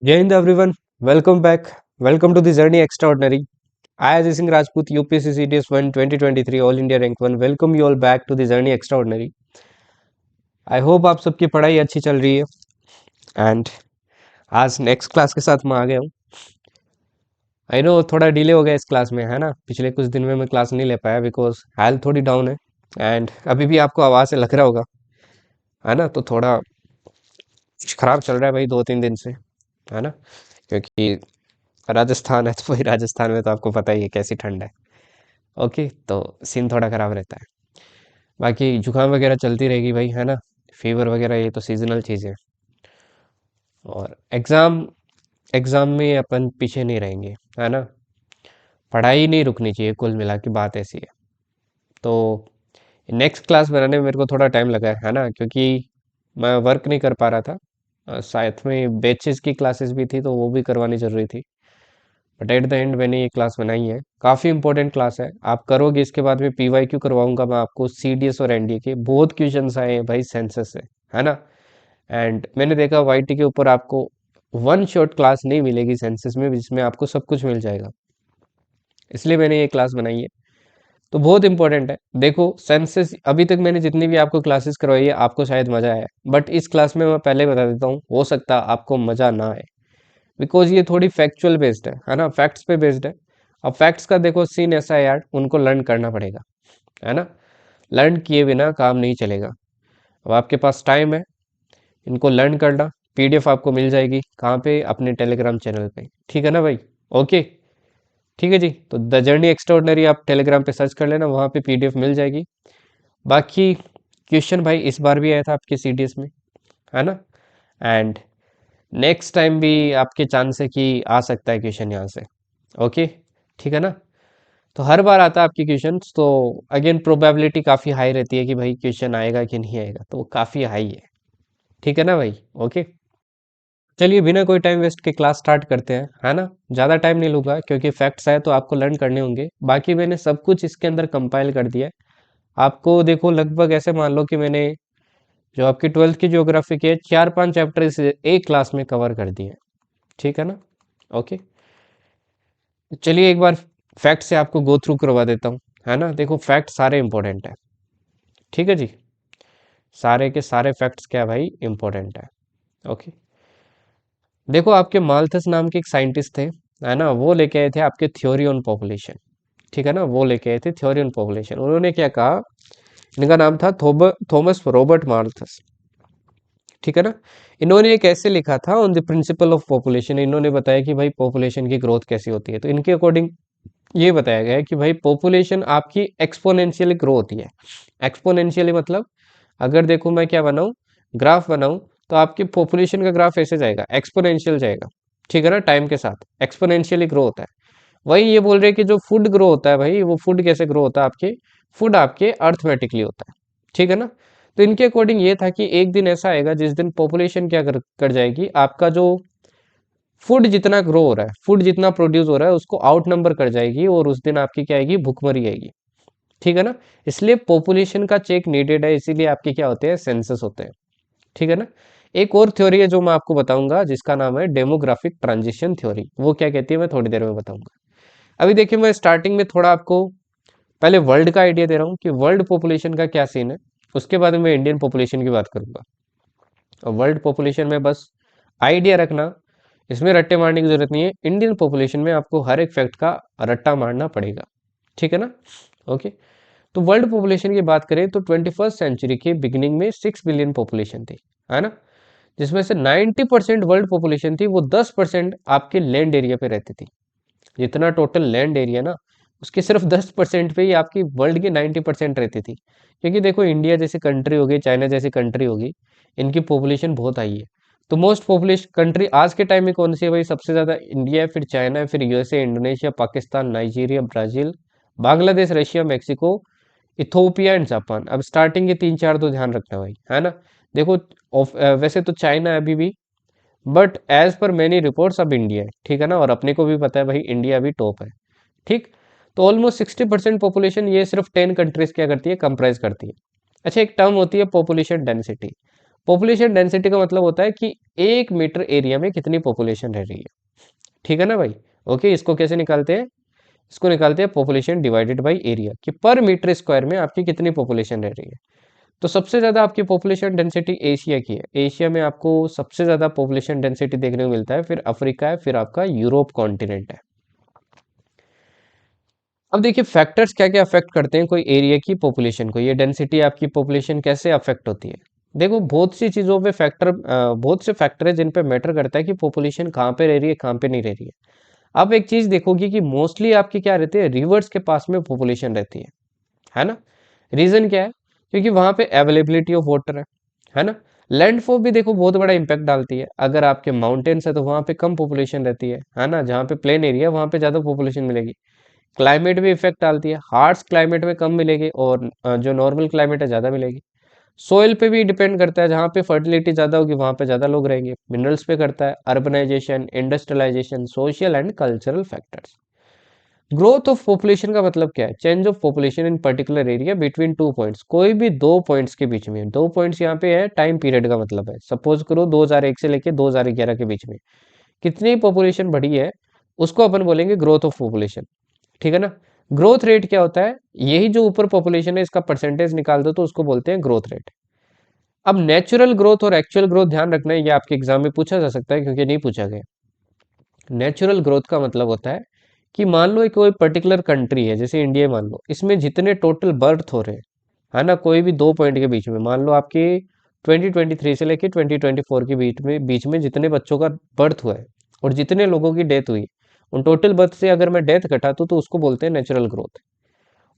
Jai Hind everyone, welcome back. Welcome to the Journey Extraordinary. I, Ajay Singh Rajput, UPSC CDS 1 2023 All India Rank 1. Welcome you all back to the Journey Extraordinary. I hope आप सबकी पढ़ाई अच्छी चल रही है and आज next class के साथ मैं आ गया हूँ। आई नो थोड़ा डिले हो गया इस क्लास में, है ना। पिछले कुछ दिन में मैं क्लास नहीं ले पाया बिकॉज हेल्थ थोड़ी डाउन है एंड अभी भी आपको आवाज़ से लग रहा होगा, है ना। तो थोड़ा कुछ खराब चल रहा है भाई 2-3 दिन से, है ना। क्योंकि राजस्थान है तो भाई राजस्थान में तो आपको पता ही है कैसी ठंड है। ओके, तो सीन थोड़ा ख़राब रहता है। बाकी जुकाम वगैरह चलती रहेगी भाई, है ना। फीवर वगैरह ये तो सीजनल चीज़ है। और एग्ज़ाम एग्ज़ाम में अपन पीछे नहीं रहेंगे, है ना। पढ़ाई नहीं रुकनी चाहिए, कुल मिला के बात ऐसी है। तो नेक्स्ट क्लास बनाने में मेरे को थोड़ा टाइम लगा है ना, क्योंकि मैं वर्क नहीं कर पा रहा था। साथ में बैचेस की क्लासेस भी थी तो वो भी करवानी ज़रूरी थी। बट एट द एंड मैंने ये क्लास बनाई है, काफ़ी इंपॉर्टेंट क्लास है। आप करोगे इसके बाद में पीवाईक्यू करवाऊंगा मैं आपको, सीडीएस और एनडीए के बहुत क्वेश्चंस आए हैं भाई सेंसस से, है ना। एंड मैंने देखा वाईटी के ऊपर आपको वन शॉट क्लास नहीं मिलेगी सेंसस में जिसमें आपको सब कुछ मिल जाएगा। इसलिए मैंने ये क्लास बनाई है। तो बहुत इंपॉर्टेंट है। देखो सेंसस अभी तक मैंने जितनी भी आपको क्लासेस करवाई है आपको शायद मजा आया, बट इस क्लास में मैं पहले बता देता हूँ हो सकता है आपको मजा ना आए, बिकॉज ये थोड़ी फैक्चुअल बेस्ड है ना, फैक्ट्स पे बेस्ड है। अब फैक्ट्स का देखो सीन ऐसा है यार, उनको लर्न करना पड़ेगा, है ना। लर्न किए बिना काम नहीं चलेगा। अब आपके पास टाइम है, इनको लर्न करना। पीडीएफ आपको मिल जाएगी कहाँ पे, अपने टेलीग्राम चैनल पे, ठीक है ना भाई। ओके, ठीक है जी। तो द जर्नी एक्स्ट्राऑर्डिनरी आप टेलीग्राम पे सर्च कर लेना, वहाँ पे पीडीएफ मिल जाएगी। बाकी क्वेश्चन भाई इस बार भी आया था आपके सीडीएस में, है ना। एंड नेक्स्ट टाइम भी आपके चांस है कि आ सकता है क्वेश्चन यहाँ से। ओके, ठीक है ना। तो हर बार आता है आपके क्वेश्चंस, तो अगेन प्रोबेबिलिटी काफ़ी हाई रहती है कि भाई क्वेश्चन आएगा कि नहीं आएगा, तो वो काफ़ी हाई है, ठीक है ना भाई। ओके, चलिए बिना कोई टाइम वेस्ट के क्लास स्टार्ट करते हैं, है ना। ज़्यादा टाइम नहीं लूँगा क्योंकि फैक्ट्स है तो आपको लर्न करने होंगे। बाकी मैंने सब कुछ इसके अंदर कंपाइल कर दिया है। आपको देखो लगभग ऐसे मान लो कि मैंने जो आपकी 12th की ज्योग्राफी के 4-5 चैप्टर इस एक क्लास में कवर कर दिए हैं, ठीक है ना। ओके, चलिए एक बार फैक्ट से आपको गो थ्रू करवा देता हूँ, है ना। देखो फैक्ट सारे इंपॉर्टेंट है, ठीक है जी। सारे के सारे फैक्ट्स क्या भाई इंपॉर्टेंट है। ओके, देखो आपके माल्थस नाम के एक साइंटिस्ट थे, है ना। वो लेके आए थे आपके थ्योरी ऑन पॉपुलेशन, ठीक है ना। वो लेके आए थे थ्योरी ऑन पॉपुलेशन। उन्होंने क्या कहा, इनका नाम था थॉमस रॉबर्ट माल्थस, ठीक है ना। इन्होंने एक ऐसे लिखा था on the principle of population. इन्होंने बताया कि भाई पॉपुलेशन की ग्रोथ कैसी होती है। तो इनके अकॉर्डिंग ये बताया गया है कि भाई पॉपुलेशन आपकी एक्सपोनेंशियली ग्रो होती है। एक्सपोनेंशियली मतलब अगर देखो मैं क्या बनाऊं, ग्राफ बनाऊं, तो आपकी पॉपुलेशन का ग्राफ ऐसे जाएगा, एक्सपोनेंशियल जाएगा, ठीक है ना। टाइम के साथ एक्सपोनेंशियली ग्रो होता है। वही ये बोल रहे हैं कि जो फूड ग्रो होता है भाई, वो फूड कैसे ग्रो होता है, आपके फूड आपके अर्थमेटिकली होता है, ठीक है ना। तो इनके अकॉर्डिंग ये था कि एक दिन ऐसा आएगा जिस दिन पॉपुलेशन क्या कर जाएगी, आपका जो फूड जितना ग्रो हो रहा है, फूड जितना प्रोड्यूस हो रहा है उसको आउट नंबर कर जाएगी, और उस दिन आपकी क्या आएगी, भुखमरी आएगी, ठीक है ना। इसलिए पॉपुलेशन का चेक नीडेड है, इसीलिए आपके क्या होते हैं, सेंसस होते हैं, ठीक है ना। एक और थ्योरी है जो मैं आपको बताऊंगा जिसका नाम है डेमोग्राफिक ट्रांजिशन थ्योरी। वो क्या कहती है मैं थोड़ी देर में बताऊंगा। अभी देखिए मैं स्टार्टिंग में थोड़ा आपको पहले वर्ल्ड का आइडिया दे रहा हूँ कि वर्ल्ड पॉपुलेशन का क्या सीन है। उसके बाद में इंडियन पॉपुलेशन की बात करूंगा। और वर्ल्ड पॉपुलेशन में बस आइडिया रखना, इसमें रट्टे मारने की जरूरत नहीं है। इंडियन पॉपुलेशन में आपको हर एक फैक्ट का रट्टा मारना पड़ेगा, ठीक है ना। ओके, तो वर्ल्ड पॉपुलेशन की बात करें तो 21st सेंचुरी के बिगिनिंग में 6 बिलियन पॉपुलेशन थी, है ना। जिसमें से 90% वर्ल्ड पॉपुलेशन थी, वो 10% आपके लैंड एरिया पे रहती थी। जितना टोटल लैंड एरिया ना, उसके सिर्फ 10% पे ही आपकी वर्ल्ड की 90% रहती थी। क्योंकि देखो इंडिया जैसी कंट्री होगी, चाइना जैसी कंट्री होगी, इनकी पॉपुलेशन बहुत हाई है। तो मोस्ट पॉपुलेशन कंट्री आज के टाइम में कौन सी है भाई, सबसे ज़्यादा इंडिया है, फिर चाइना है, फिर USA, Indonesia, Pakistan, Nigeria, Brazil, Bangladesh, Russia, Mexico, Ethiopia and Japan. अब स्टार्टिंग के 3-4 तो ध्यान रखना भाई, है ना। देखो वैसे तो चाइना है अभी भी, but as per many reports अब इंडिया है, ठीक है ना। और अपने को भी पता है भाई इंडिया अभी टॉप है, ठीक। तो ऑलमोस्ट 60% पॉपुलेशन ये सिर्फ 10 कंट्रीज क्या करती है, कंप्राइज करती है। अच्छा, एक टर्म होती है पॉपुलेशन डेंसिटी। पॉपुलेशन डेंसिटी का मतलब होता है कि 1 मीटर एरिया में कितनी पॉपुलेशन रह रही है। ठीक है ना भाई। ओके, इसको कैसे निकालते हैं? इसको निकालते हैं पॉपुलेशन डिवाइडेड बाई एरिया, कि पर मीटर स्क्वायर में आपकी कितनी पॉपुलेशन रह रही है। तो सबसे ज्यादा आपकी पॉपुलेशन डेंसिटी एशिया की है। एशिया में आपको सबसे ज्यादा पॉपुलेशन डेंसिटी देखने को मिलता है, फिर अफ्रीका है, फिर आपका यूरोप कॉन्टिनेंट है। अब देखिए फैक्टर्स क्या क्या अफेक्ट करते हैं कोई एरिया की पॉपुलेशन को, ये डेंसिटी आपकी पॉपुलेशन कैसे अफेक्ट होती है। देखो बहुत सी चीज़ों पे फैक्टर, बहुत से फैक्टर है जिन पे मैटर करता है कि पॉपुलेशन कहाँ पे रह रही है, कहाँ पे नहीं रह रही है। आप एक चीज़ देखोगे कि मोस्टली आपकी क्या रहती है, रिवर्स के पास में पॉपुलेशन रहती है ना। रीज़न क्या है? क्योंकि वहाँ पे अवेलेबिलिटी ऑफ वाटर है ना। लैंडफॉल भी देखो बहुत बड़ा इंपैक्ट डालती है। अगर आपके माउंटेन्स है तो वहाँ पे कम पॉपुलेशन रहती है ना। जहाँ पे प्लेन एरिया है वहाँ पे ज़्यादा पॉपुलेशन मिलेगी। क्लाइमेट भी इफेक्ट डालती है, हार्श क्लाइमेट में कम मिलेगी और जो नॉर्मल क्लाइमेट है ज़्यादा मिलेगी। सोइल पे भी डिपेंड करता है, जहाँ पे फर्टिलिटी ज़्यादा होगी वहाँ पे ज़्यादा लोग रहेंगे। मिनरल्स पे करता है, urbanisation, industrialisation, social and cultural factors. Growth of population का मतलब क्या है? Change of population in particular area between 2 points, कोई भी 2 पॉइंट्स के बीच में। 2 पॉइंट्स यहाँ पे है, टाइम पीरियड का मतलब है। सपोज करो 2001 से लेके 2011 के बीच में कितनी पॉपुलेशन बढ़ी है, उसको अपन बोलेंगे ग्रोथ ऑफ पॉपुलेशन। ठीक है ना। ग्रोथ रेट क्या होता है? यही जो ऊपर पॉपुलेशन है इसका परसेंटेज निकाल दो तो उसको बोलते हैं ग्रोथ रेट। अब नेचुरल ग्रोथ और एक्चुअल ग्रोथ ध्यान रखना है, ये आपके एग्जाम में पूछा जा सकता है क्योंकि नहीं पूछा गया। नेचुरल ग्रोथ का मतलब होता है कि मान लो एक कोई पर्टिकुलर कंट्री है, जैसे इंडिया मान लो, इसमें जितने टोटल बर्थ हो रहे हैं, है ना, कोई भी 2 पॉइंट के बीच में, मान लो आपकी 2023 से लेके 2024 के बीच में जितने बच्चों का बर्थ हुआ है और जितने लोगों की डेथ हुई, उन टोटल बर्थ से अगर मैं डेथ घटा दूं तो उसको बोलते हैं नेचुरल ग्रोथ।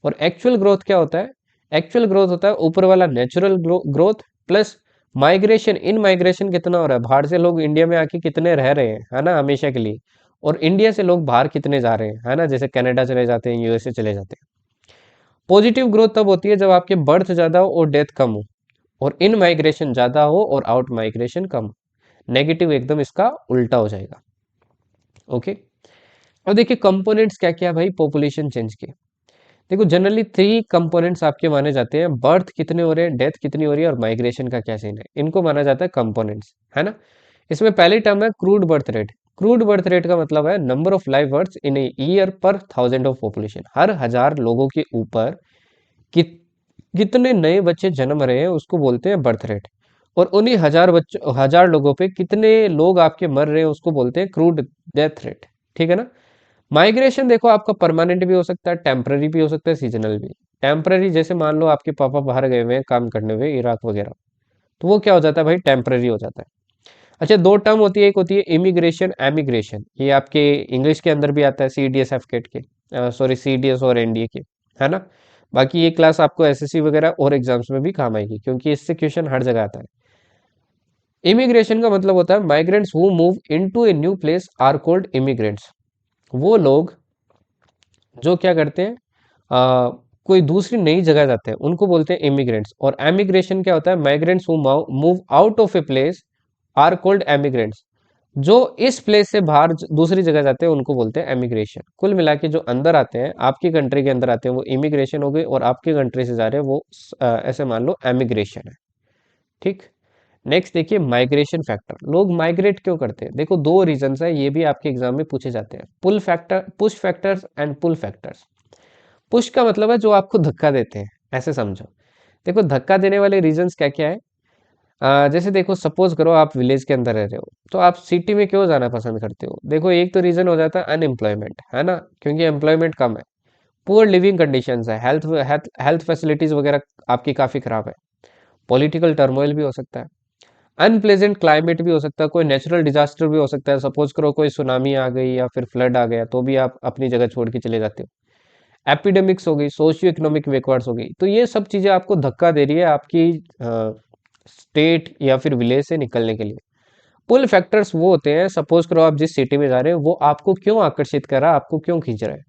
और एक्चुअल ग्रोथ क्या होता है? एक्चुअल ग्रोथ होता है ऊपर वाला नेचुरल ग्रोथ प्लस माइग्रेशन। इन माइग्रेशन कितना हो रहा है, बाहर से लोग इंडिया में आके कितने रह रहे हैं, है ना, हमेशा के लिए। और इंडिया से लोग बाहर कितने जा रहे हैं, है ना, जैसे कनाडा चले जाते हैं, यूएसए चले जाते हैं। पॉजिटिव ग्रोथ तब होती है जब आपके बर्थ ज्यादा हो और डेथ कम हो, और इन माइग्रेशन ज्यादा हो और आउट माइग्रेशन कम हो। नेगेटिव एकदम इसका उल्टा हो जाएगा। ओके। अब देखिए कंपोनेंट्स क्या क्या है भाई पॉपुलेशन चेंज के। देखो जनरली 3 कंपोनेंट्स आपके माने जाते हैं, बर्थ कितने हो रहे हैं, डेथ कितनी हो रही है और माइग्रेशन का क्या सीन है, इनको माना जाता है कंपोनेंट्स, है ना। इसमें पहली टर्म है crude birth rate. Crude birth rate का मतलब है number of live birth in year पर 1000 ऑफ पॉपुलेशन। हर 1000 लोगों के ऊपर कितने नए बच्चे जन्म रहे हैं उसको बोलते हैं बर्थ रेट। और उन्हीं 1000 लोगों पे कितने लोग आपके मर रहे हैं उसको बोलते हैं क्रूड डेथ रेट। ठीक है ना। माइग्रेशन देखो आपका परमानेंट भी हो सकता है, टेम्पररी भी हो सकता है, सीजनल भी। टेम्पररी जैसे मान लो आपके पापा बाहर गए हुए हैं काम करने हुए इराक वगैरह, तो वो क्या हो जाता है भाई, टेम्पररी हो जाता है। अच्छा, दो टर्म होती है, एक होती है इमिग्रेशन, एमिग्रेशन। ये आपके इंग्लिश के अंदर भी आता है, C D S AFCAT के, सॉरी सी डी एस और एनडीए के, है ना। बाकी ये क्लास आपको एसएससी वगैरह और एग्जाम्स में भी काम आएगी क्योंकि इससे क्वेश्चन हर जगह आता है। इमिग्रेशन का मतलब होता है migrants who move into a new place are called immigrants. वो लोग जो क्या करते हैं, कोई दूसरी नई जगह जाते हैं उनको बोलते हैं इमिग्रेंट्स। और एमिग्रेशन क्या होता है, migrants who move out of a place are called emigrants. जो इस प्लेस से बाहर दूसरी जगह जाते हैं उनको बोलते हैं एमिग्रेशन। कुल मिला के जो अंदर आते हैं, आपकी कंट्री के अंदर आते हैं, वो इमिग्रेशन हो गई, और आपकी कंट्री से जा रहे हैं वो ऐसे मान लो एमिग्रेशन है। ठीक। नेक्स्ट देखिए माइग्रेशन फैक्टर। लोग माइग्रेट क्यों करते हैं? देखो दो रीजंस है, ये भी आपके एग्जाम में पूछे जाते हैं। Pull factor, push factors and pull factors. Push का मतलब है जो आपको धक्का देते हैं, ऐसे समझो। देखो धक्का देने वाले रीजंस क्या क्या है। जैसे देखो सपोज करो आप विलेज के अंदर रह रहे हो, तो आप सिटी में क्यों जाना पसंद करते हो? देखो एक तो रीजन हो जाता है अनएम्प्लॉयमेंट, है ना, क्योंकि एम्प्लॉयमेंट कम है। पुअर लिविंग कंडीशंस है, हेल्थ हेल्थ फैसिलिटीज वगैरह आपकी काफी खराब है। पॉलिटिकल टर्मोइल भी हो सकता है। अनप्लेजेंट क्लाइमेट भी हो सकता है, कोई नेचुरल डिजास्टर भी हो सकता है। सपोज करो कोई सुनामी आ गई या फिर फ्लड आ गया, तो भी आप अपनी जगह छोड़ के चले जाते हो। एपिडेमिक्स हो गई, सोशियो इकोनॉमिक बैकवर्ड्स हो गई, तो ये सब चीजें आपको धक्का दे रही है आपकी स्टेट या फिर विलेज से निकलने के लिए। पुल फैक्टर्स वो होते हैं, सपोज करो आप जिस सिटी में जा रहे हो वो आपको क्यों आकर्षित कर रहा है, आपको क्यों खींच रहा है।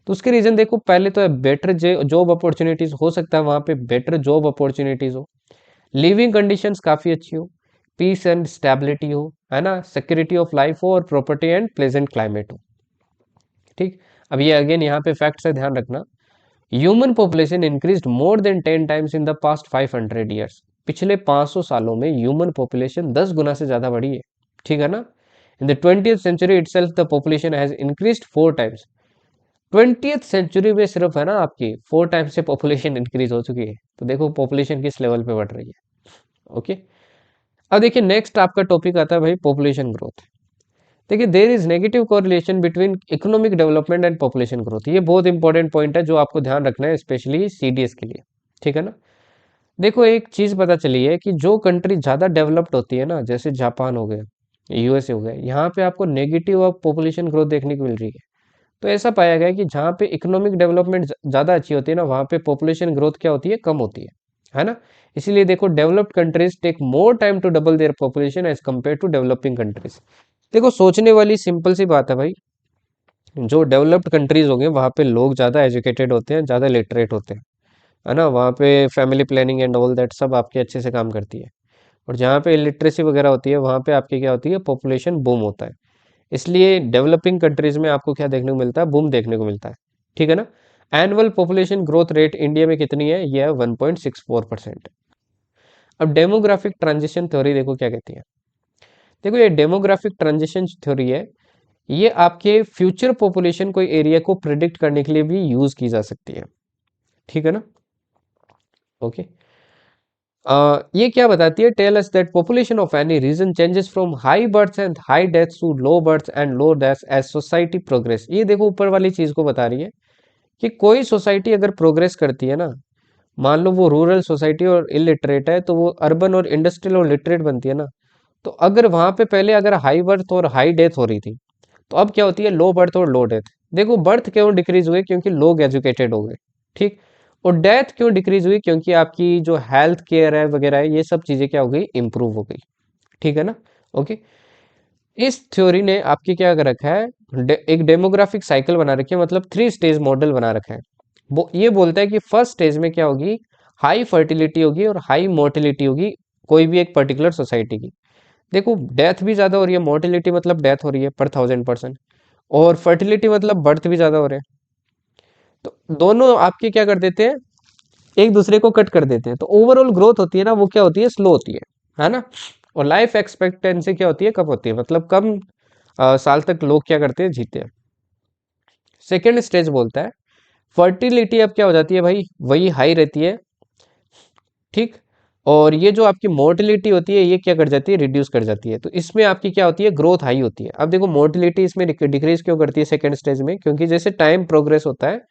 तो उसके रीजन देखो, पहले तो है बेटर जॉब अपॉर्चुनिटीज, हो सकता है वहां पे बेटर जॉब अपॉर्चुनिटीज हो, लिविंग कंडीशंस काफी अच्छी हो, पीस एंड स्टेबिलिटी हो, है ना, सिक्योरिटी ऑफ लाइफ हो, और प्रॉपर्टी एंड प्लेजेंट क्लाइमेट हो। ठीक। अब ये अगेन यहाँ पे फैक्ट से ध्यान रखना। Human population increased more than 10 times in the past 500 years. पिछले 500 सालों में ह्यूमन पॉपुलेशन 10 गुना से ज़्यादा बढ़ी है, ठीक है ना। In the 20th century itself the population has increased 4 times. 20th century में सिर्फ है ना आपकी 4 टाइम्स से पॉपुलेशन इंक्रीज हो चुकी है। तो देखो पॉपुलेशन किस लेवल पे बढ़ रही है। ओके, अब देखिए नेक्स्ट आपका टॉपिक आता है भाई पॉपुलेशन ग्रोथ। देखिए there is negative correlation between economic development and population growth. ये बहुत इंपॉर्टेंट पॉइंट है जो आपको ध्यान रखना है, स्पेशली सीडीएस के लिए, ठीक है ना। देखो एक चीज पता चली है कि जो कंट्री ज्यादा डेवलप्ड होती है ना, जैसे जापान हो गया, यूएसए हो गया, यहाँ पे आपको नेगेटिव ऑफ पॉपुलेशन ग्रोथ देखने को मिल रही है। तो ऐसा पाया गया कि जहाँ पे इकोनॉमिक डेवलपमेंट ज़्यादा अच्छी होती है ना, वहाँ पे पॉपुलेशन ग्रोथ क्या होती है, कम होती है ना। इसीलिए देखो developed countries take more time to double their population as compared to developing countries. देखो सोचने वाली सिंपल सी बात है भाई, जो डेवलप्ड कंट्रीज होंगे वहाँ पे लोग ज़्यादा एजुकेटेड होते हैं, ज़्यादा लिटरेट होते हैं, है ना। वहाँ पे family planning and all that सब आपके अच्छे से काम करती है। और जहाँ पे इलिटरेसी वगैरह होती है वहाँ पे आपकी क्या होती है, पॉपुलेशन बूम होता है। इसलिए डेवलपिंग कंट्रीज में आपको क्या देखने को मिलता है, बूम देखने को मिलता है, ठीक है ना। Annual population growth rate India में कितनी है, यह है 1.64%। अब डेमोग्राफिक ट्रांजिशन थ्योरी देखो क्या कहती है। देखो ये डेमोग्राफिक ट्रांजिशन थ्योरी है, ये आपके फ्यूचर पॉपुलेशन कोई एरिया को प्रिडिक्ट करने के लिए भी यूज की जा सकती है, ठीक है ना। ओके, ये क्या बताती है, tell us that population of any region changes from high birth and high deaths to low birth and low deaths as society progress. ये देखो ऊपर वाली चीज को बता रही है कि कोई सोसाइटी अगर प्रोग्रेस करती है ना, मान लो वो रूरल सोसाइटी और इलिटरेट है, तो वो अर्बन और इंडस्ट्रियल और लिटरेट बनती है ना। तो अगर वहां पे पहले अगर हाई बर्थ और हाई डेथ हो रही थी, तो अब क्या होती है, लो बर्थ और लो डेथ। देखो बर्थ क्यों डिक्रीज हुए, क्योंकि लोग एजुकेटेड हो गए, ठीक। और डेथ क्यों डिक्रीज हुई, क्योंकि आपकी जो हेल्थ केयर है वगैरह है, ये सब चीजें क्या हो गई, इंप्रूव हो गई, ठीक है ना। ओके, इस थ्योरी ने आपकी क्या कर रखा है, एक डेमोग्राफिक साइकिल बना रखी है, मतलब 3 स्टेज मॉडल बना रखा है। वो ये बोलता है कि फर्स्ट स्टेज में क्या होगी, हाई फर्टिलिटी होगी और हाई मोर्टिलिटी होगी कोई भी एक पर्टिकुलर सोसाइटी की। देखो डेथ भी ज्यादा हो रही है, मोर्टिलिटी मतलब डेथ हो रही है पर 1000%, और फर्टिलिटी मतलब बर्थ भी ज्यादा हो रहे हैं। तो दोनों आपके क्या कर देते हैं, एक दूसरे को कट कर देते हैं। तो ओवरऑल ग्रोथ होती है ना, वो क्या होती है, स्लो होती है ना। और लाइफ एक्सपेक्टेंसी क्या होती है, कम होती है, मतलब कम साल तक लोग क्या करते हैं, जीते हैं। सेकेंड स्टेज बोलता है फर्टिलिटी अब क्या हो जाती है भाई, वही हाई रहती है, ठीक। और ये जो आपकी मोर्टिलिटी होती है ये क्या कर जाती है, रिड्यूस कर जाती है। तो इसमें आपकी क्या होती है, ग्रोथ हाई होती है। अब देखो मोर्टिलिटी इसमें डिक्रीज क्यों करती है सेकंड स्टेज में, क्योंकि जैसे टाइम प्रोग्रेस होता है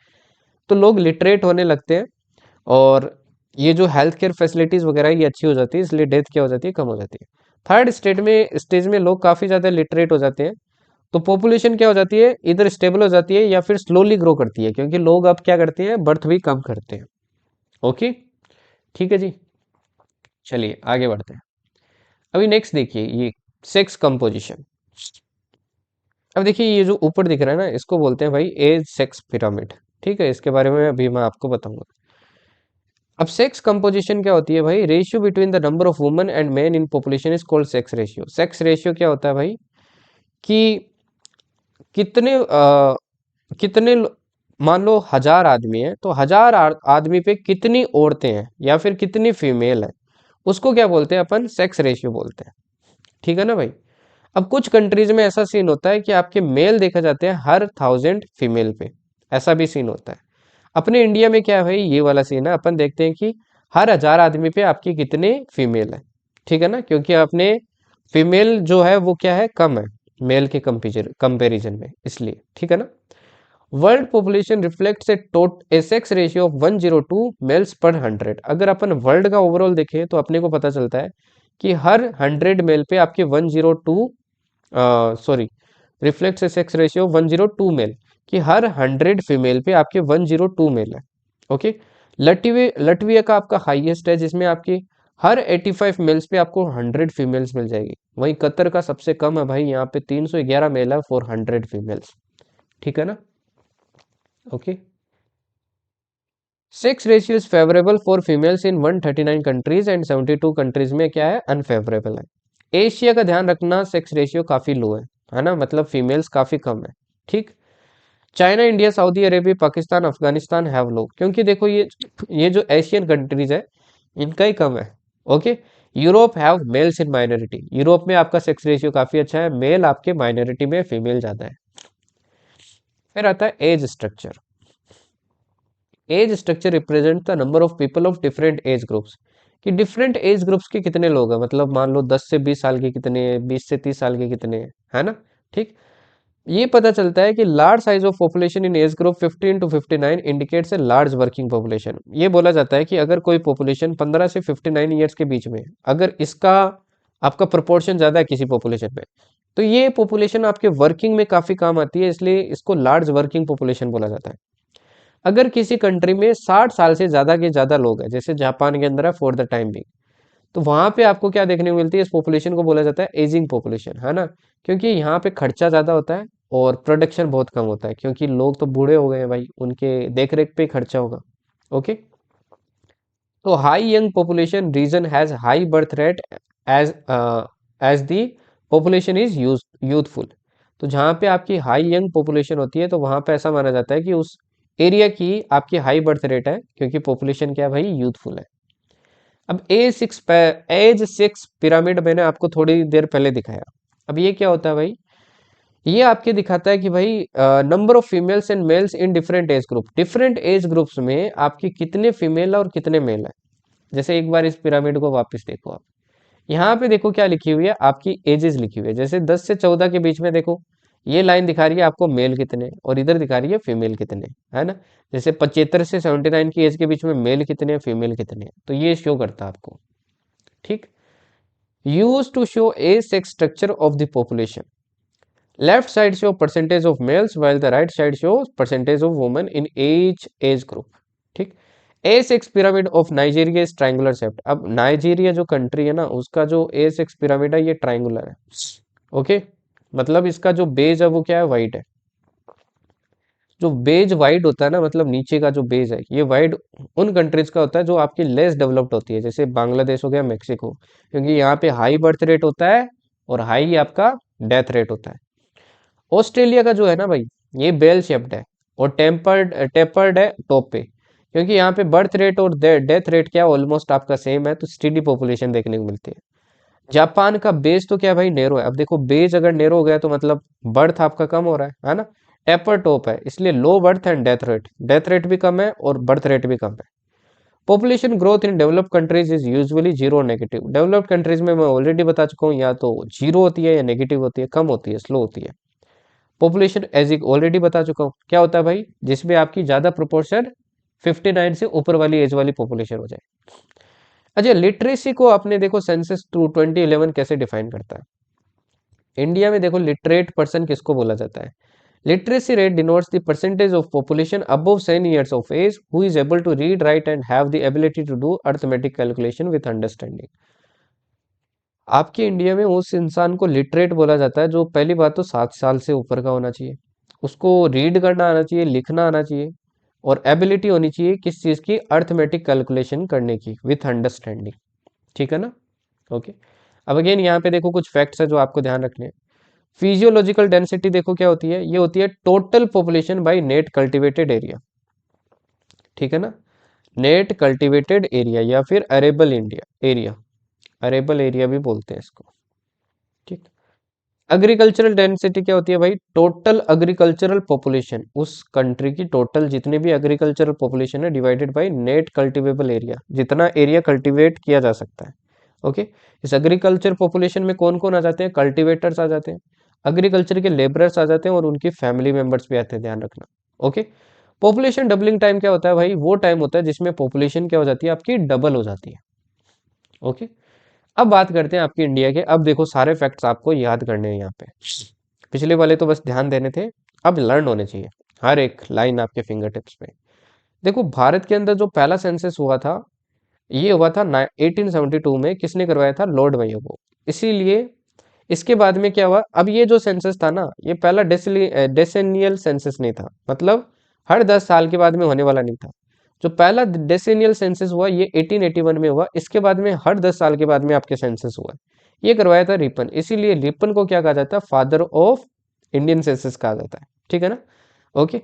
तो लोग लिटरेट होने लगते हैं, और ये जो हेल्थ केयर फैसिलिटीज वगैरह ये अच्छी हो जाती है, इसलिए डेथ क्या हो जाती है, कम हो जाती है। थर्ड स्टेज में लोग काफी ज्यादा लिटरेट हो जाते हैं, तो पॉपुलेशन क्या हो जाती है, इधर स्टेबल हो जाती है या फिर स्लोली ग्रो करती है, क्योंकि लोग अब क्या करते हैं, बर्थ भी कम करते हैं। ओके, ठीक है जी, चलिए आगे बढ़ते हैं। अभी नेक्स्ट देखिए ये सेक्स कंपोजिशन। अब देखिए ये जो ऊपर दिख रहा है ना, इसको बोलते हैं भाई एज सेक्स पिरामिड, ठीक है। इसके बारे में अभी मैं आपको बताऊंगा। अब सेक्स कंपोजिशन क्या होती है भाई, ratio between the number of women and main in population is called sex ratio. Sex ratio क्या होता है भाई, कि कितने कितने मान लो 1000 आदमी है, तो 1000 आदमी पे कितनी औरतें हैं या फिर कितनी फीमेल है, उसको क्या बोलते हैं अपन, सेक्स रेशियो बोलते हैं, ठीक है ना भाई। अब कुछ कंट्रीज में ऐसा सीन होता है कि आपके मेल देखे जाते हैं हर 1000 फीमेल पे, ऐसा भी सीन होता है। अपने इंडिया में क्या है भाई, ये वाला सीन है, अपन देखते हैं कि हर 1000 आदमी पे आपकी कितने फीमेल है, ठीक है ना, क्योंकि अपने फीमेल जो है वो क्या है, कम है मेल के कंपेरिजन में, इसलिए, ठीक है ना। World population reflects a sex ratio of 102 males per 100। अगर अपन वर्ल्ड का ओवरऑल देखें तो अपने को पता चलता है कि हर 100 मेल पे आपके 102, sorry, reflects a sex ratio 102 mail, कि हर 100 फीमेल पे आपके 102 मेल है। ओके, लटविया का आपका हाईएस्ट है, जिसमें आपकी हर 85 मेल्स पे आपको 100 फीमेल्स मिल जाएगी। वहीं कतर का सबसे कम है भाई, यहाँ पे 311 मेल है फॉर 100 फीमेल्स, ठीक है ना। Okay, sex ratio is favourable for females in 139 countries and 72 countries में क्या है, अनफेवरेबल है। एशिया का ध्यान रखना, सेक्स रेशियो काफी लो है ना, मतलब फीमेल्स काफी कम है, ठीक। China, India, Saudi Arabia, Pakistan, Afghanistan have low, क्योंकि देखो ये जो एशियन कंट्रीज है इनका ही कम है, okay. Europe have males in minority, Europe में आपका सेक्स रेशियो काफी अच्छा है, मेल आपके माइनॉरिटी में, फीमेल ज्यादा है। फिर आता है age structure. Age structure represent the number of people of different age groups, कि डिफरेंट एज ग्रुप्स के कितने लोग हैं, मतलब मान लो 10 से 20 साल के कितने हैं, 20 से 30 साल के कितने हैं, है ना। ठीक। ये पता चलता है कि large size of population in age group 15 to 59 indicates a large working population. ये बोला जाता है कि अगर कोई पॉपुलेशन 15 से 59 ईयर्स के बीच में है, अगर इसका आपका प्रोपोर्शन ज्यादा है किसी पॉपुलेशन में, तो ये पॉपुलेशन आपके वर्किंग में काफी काम आती है, इसलिए इसको लार्ज वर्किंग पॉपुलेशन बोला जाता है। अगर किसी कंट्री में 60 साल से ज्यादा के ज्यादा लोग हैं, जैसे जापान के अंदर है फॉर द टाइम बिंग, तो वहां पे आपको क्या देखने को मिलती है, इस पॉपुलेशन को बोला जाता है एजिंग पॉपुलेशन, है ना। क्योंकि यहाँ पे खर्चा ज्यादा होता है और प्रोडक्शन बहुत कम होता है, क्योंकि लोग तो बूढ़े हो गए हैं भाई, उनके देख रेख पे ही खर्चा होगा। ओके। तो high young population region has high birth rate as as the population is youthful. तो जहाँ पे आपकी हाई यंग पॉपुलेशन होती है, तो वहां पे ऐसा माना जाता है कि उस एरिया की आपकी हाई बर्थ रेट है, क्योंकि पॉपुलेशन क्या है भाई, यूथफुल है। अब एज 6 पिरामिड मैंने आपको थोड़ी देर पहले दिखाया। अब ये क्या होता है भाई, ये आपके दिखाता है कि भाई number of females and males in different age group, different age groups में आपके कितने फीमेल और कितने मेल है। जैसे एक बार इस पिरामिड को वापस देखो आप, यहाँ पे देखो क्या लिखी हुई है, आपकी एजेस लिखी हुई है। जैसे 10 से 14 के बीच में देखो, ये लाइन दिखा रही है आपको मेल कितने, और इधर दिखा रही है फीमेल कितने, है ना। जैसे 75 से 79 की एज के बीच में मेल कितने, फीमेल कितने, तो ये शो करता है आपको। ठीक। Use to show age sex structure of the population, left side show percentage of males while the right side show percentage of women in each age group. ठीक। A six pyramid of Nigeria is triangular shaped. अब Nigeria जो country है ना, उसका जो ए six pyramid है ये triangular है। ओके। मतलब इसका जो बेज है वो क्या है, वाइड है। जो बेज वाइड होता है ना, मतलब नीचे का जो बेज है ये वाइड उन कंट्रीज का होता है जो आपकी लेस डेवलप्ड होती है, जैसे बांग्लादेश हो गया, मेक्सिको, क्योंकि यहाँ पे हाई बर्थ रेट होता है और हाई आपका डेथ रेट होता है। ऑस्ट्रेलिया का जो है ना भाई, ये बेल शेप्ड है और टेपर्ड है टॉप पे, क्योंकि यहाँ पे बर्थ रेट और डेथ रेट क्या ऑलमोस्ट आपका सेम है, तो स्टेडी पॉपुलेशन देखने को मिलती है। जापान का बेस तो क्या है भाई, नेरो है। अब देखो बेस अगर नेरो हो गया तो मतलब बर्थ आपका कम हो रहा है ना। टेपर टॉप है, इसलिए लो बर्थ एंड डेथ रेट भी कम है और बर्थ रेट भी कम है। Population growth in developed countries is usually zero negative. Developed countries में मैं ऑलरेडी बता चुका हूँ, या तो जीरो होती है या नेगेटिव होती है, कम होती है, स्लो होती है। पॉपुलेशन एज एक ऑलरेडी बता चुका हूँ क्या होता है भाई, जिसमें आपकी ज्यादा प्रोपोर्शन 59 से ऊपर वाली एज वाली पॉपुलेशन हो जाए। अच्छा, लिटरेसी को आपने देखो सेंसस 2011 कैसे डिफाइन करता है। इंडिया में देखो लिटरेट पर्सन किसको बोला जाता है, literacy rate denotes the percentage of population above 7 years of age who is able to read write and have the ability to do arithmetic calculation with understanding. आपके India में उस इंसान को लिटरेट बोला जाता है जो पहली बात तो 7 साल से ऊपर का होना चाहिए, उसको रीड करना आना चाहिए, लिखना आना चाहिए, और एबिलिटी होनी चाहिए किस चीज़ की, अर्थमेटिक कैलकुलेशन करने की विथ अंडरस्टैंडिंग। ठीक है ना। ओके। अब अगेन यहाँ पे देखो कुछ फैक्ट्स है जो आपको ध्यान रखने हैं। फिजियोलॉजिकल डेंसिटी देखो क्या होती है, ये होती है total population by net cultivated area. ठीक है ना। नेट कल्टिवेटेड एरिया या फिर arable India area, arable area भी बोलते हैं इसको। ठीक। एग्रीकल्चरल डेंसिटी क्या होती है भाई, टोटल एग्रीकल्चरल पॉपुलेशन, उस कंट्री की टोटल जितने भी एग्रीकल्चरल पॉपुलेशन है divided by net cultivable area, जितना एरिया कल्टीवेट किया जा सकता है। ओके। इस एग्रीकल्चर पॉपुलेशन में कौन कौन आ जाते हैं, कल्टीवेटर्स आ जाते हैं, एग्रीकल्चर के लेबरर्स आ जाते हैं, और उनकी फैमिली मेंबर्स भी आते हैं, ध्यान रखना। ओके। पॉपुलेशन डबलिंग टाइम क्या होता है भाई, वो टाइम होता है जिसमें पॉपुलेशन क्या हो जाती है, आपकी डबल हो जाती है। ओके। अब बात करते हैं आपकी इंडिया के। अब देखो सारे फैक्ट्स आपको याद करने हैं यहाँ पे, पिछले वाले तो बस ध्यान देने थे, अब लर्न होने चाहिए, हर एक लाइन आपके फिंगर टिप्स पे। देखो भारत के अंदर जो पहला सेंसस हुआ था, ये हुआ था 1872 में, किसने करवाया था, लॉर्ड मेयो को। इसीलिए इसके बाद में क्या हुआ, अब ये जो सेंसस था ना, ये पहला डेसेनियल सेंसस नहीं था, मतलब हर 10 साल के बाद में होने वाला नहीं था। जो पहला डेसेनियल सेंसस हुआ ये 1881 में हुआ, इसके बाद में हर 10 साल के बाद में आपके सेंसस हुआ। ये करवाया था रिपन, इसीलिए रिपन को क्या कहा जाता है, फादर ऑफ इंडियन सेंसस कहा जाता है। ठीक है ना। Okay.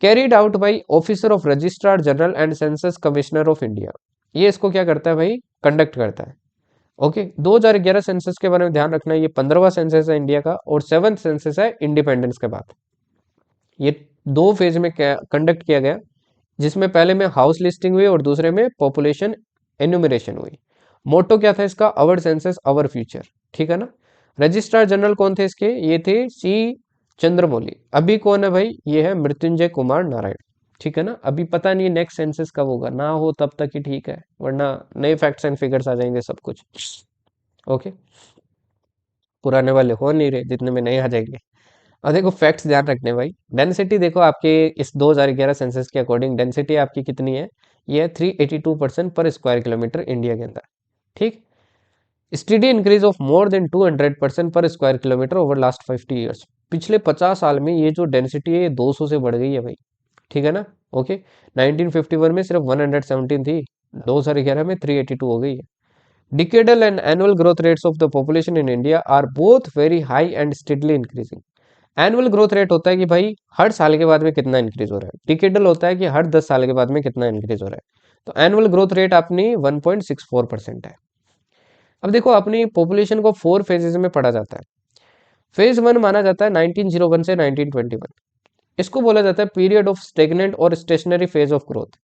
Carried out by officer of registrar general and census commissioner of India, ये इसको क्या करता है भाई, कंडक्ट करता है। ओके, 2011 सेंसस के बारे में ध्यान रखना, ये 15वां सेंसस है इंडिया का और 7th सेंसस है इंडिपेंडेंस के बाद। ये 2 फेज में कंडक्ट किया गया, जिसमें पहले में हाउस लिस्टिंग हुई और दूसरे में पॉपुलेशन एन्यूमरेशन हुई। मोटो क्या था इसका? अवर सेंसस अवर फ्यूचर, ठीक है ना। रजिस्ट्रार जनरल कौन थे इसके? ये थे सी चंद्रमौली। अभी कौन है भाई? ये है मृत्युंजय कुमार नारायण, ठीक है ना। अभी पता नहीं नेक्स्ट सेंसस कब होगा, ना हो तब तक ही ठीक है, वरना नए फैक्ट्स एंड फिगर्स आ जाएंगे सब कुछ। ओके, पुराने वाले हो नहीं रहे, जितने में नए आ जाएंगे। और देखो फैक्ट्स ध्यान रखने भाई, डेंसिटी देखो आपके इस 2011 सेंसस के अकॉर्डिंग डेंसिटी आपकी कितनी है? ये है 382% पर स्क्वायर किलोमीटर इंडिया के अंदर, ठीक। Study increase of more than 200% पर square kilometre over last 50 years. पिछले 50 साल में ये जो डेंसिटी है ये 200 से बढ़ गई है भाई, ठीक है ना। ओके, 1951 में सिर्फ 117 थी, 2011 में 382 हो गई है। Decadal and annual growth rates of the population in India are both very high and steadily increasing. Annual growth rate होता है कि भाई हर साल के बाद में कितना इंक्रीज हो रहा है, डिकेडल होता है कि हर 10 साल के बाद में कितना इंक्रीज हो रहा है। तो एनुअल ग्रोथ रेट अपनी 1.64% है। अब देखो अपनी पॉपुलेशन को 4 फेजेस में पढ़ा जाता है। फेज 1 माना जाता है 1901 से 1921। इसको बोला जाता है पीरियड ऑफ स्टेगनेंट और स्टेशनरी फेज ऑफ ग्रोथ,